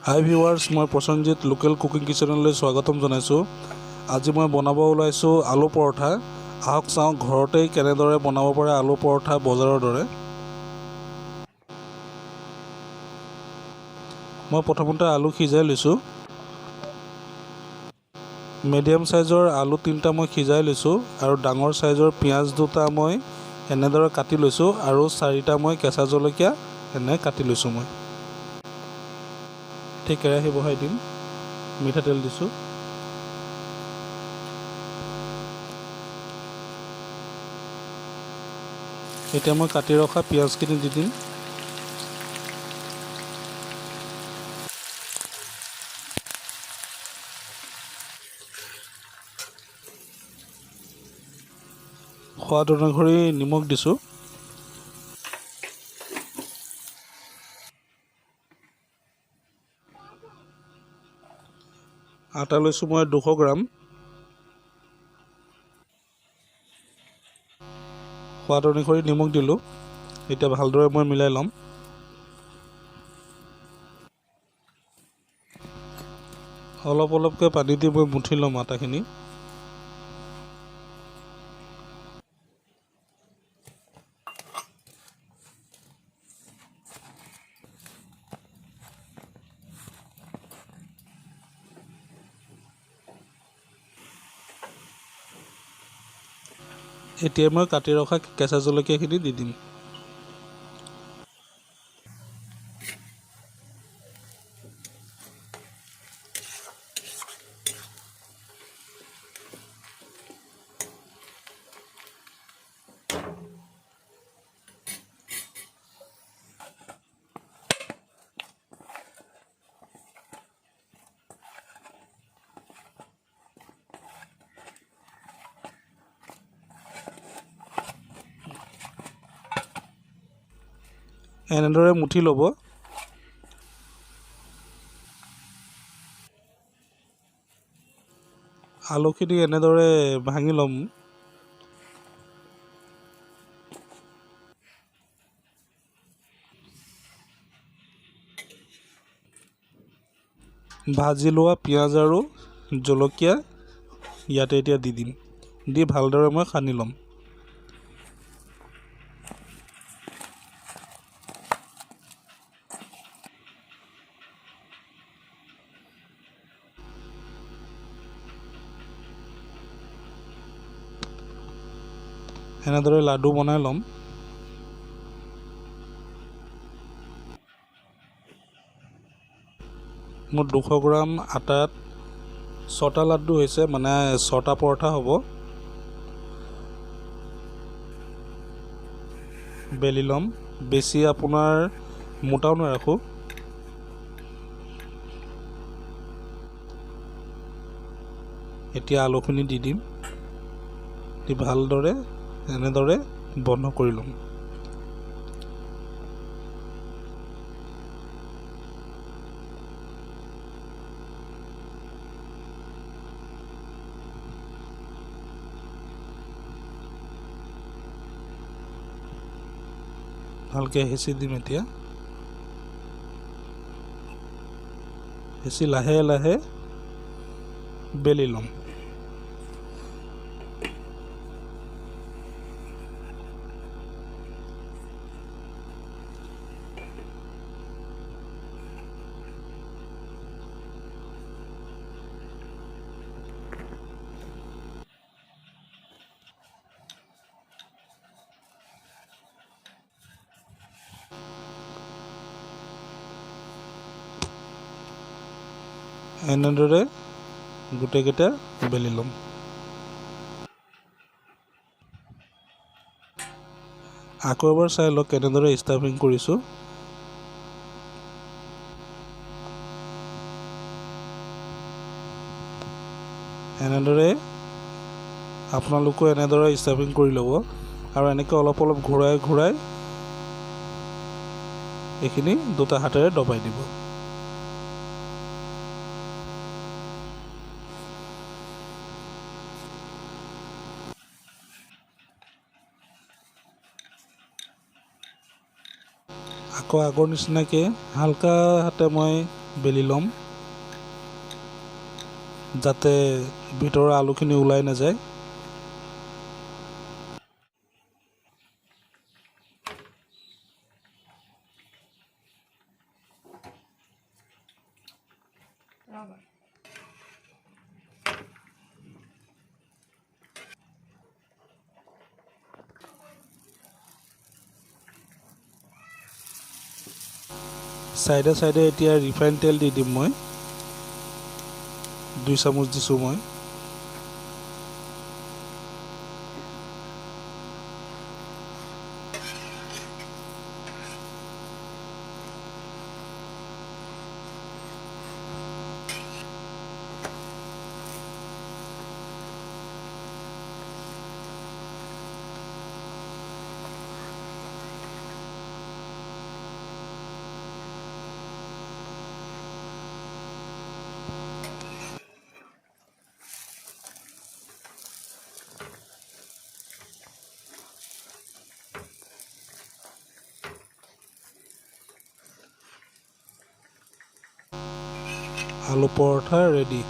হাই viewers, মই প্ৰসঞ্জিত local cooking কিচেনলৈ স্বাগতম জনাইছোঁ। আজি মই বনাব ওলাইছোঁ আলু পৰঠা। আহক চাওঁ ঘৰতেই কেনেদৰে বনাব পাৰে আলু পৰঠা বজাৰৰ দৰে। মই প্ৰথমতে আলু সিজাই লৈছোঁ। মিডিয়াম চাইজৰ আলু 3টা মই সিজাই লৈছোঁ আৰু ডাঙৰ চাইজৰ পিঁয়াজ 2টা মই এনেদৰে কাটি লৈছোঁ আৰু 4টা মই কেঁচা জলকীয়া এনে কাটি লৈছোঁ। মই ঠিক কেৰাহী বহাই দিম, মিঠাতেল দিছোঁ। এতিয়া মই কাটি ৰখা পিঁয়াজখিনি দি দিম। সোৱাদ অনুসৰি নিমখ দিছোঁ। আটা লৈছোঁ মই 200 গ্ৰাম। সোৱাদ অনুসৰি নিমখ দিলোঁ। এতিয়া ভালদৰে মই মিলাই ল'ম। অলপ অলপকৈ পানী দি মই মুঠি ল'ম আটাখিনি। এতিয়া মই কাটি ৰখা কেঁচা জলকীয়াখিনি দি দিম। এনেদৰে মুঠি ল'ব। আলুখিনি এনেদৰে ভাঙি ল'ম। ভাজি লোৱা পিঁয়াজ আৰু জলকীয়া ইয়াতে এতিয়া দি দিম। দি ভালদৰে মই সানি ল'ম। এনেদৰে লাডু বনাই ল'ম। মোৰ 200 গ্ৰাম আটাত 6টা লাডু হৈছে, মানে 6টা পৰঠা হ'ব। বেলি ল'ম। বেছি আপোনাৰ মোটাও নাৰাখোঁ। এতিয়া আলুখিনি দি দিম। দি ভালদৰে এনেদৰে বন্ধ কৰি ল'ম। ভালকৈ হেঁচি দিম। এতিয়া হেঁচি লাহে লাহে বেলি ল'ম। এনেদৰে গোটেইকেইটা বেলি ল'ম। আকৌ এবাৰ চাই লওক কেনেদৰে ষ্টাফিং কৰিছোঁ। এনেদৰে আপোনালোকেও এনেদৰে ষ্টাফিং কৰি ল'ব আৰু এনেকৈ অলপ অলপ ঘূৰাই ঘূৰাই এইখিনি 2টা হাতেৰে দবাই দিব। আকৌ আগৰ নিচিনাকৈ হালকা হাতে মই বেলি ল'ম যাতে ভিতৰৰ আলুখিনি ওলাই নাযায়। সাইডে সাইডে এতিয়া ৰিফাইন তেল দি দিম মই 2 চামুচ দিছোঁ মই। আলু পৰঠা ৰেডি।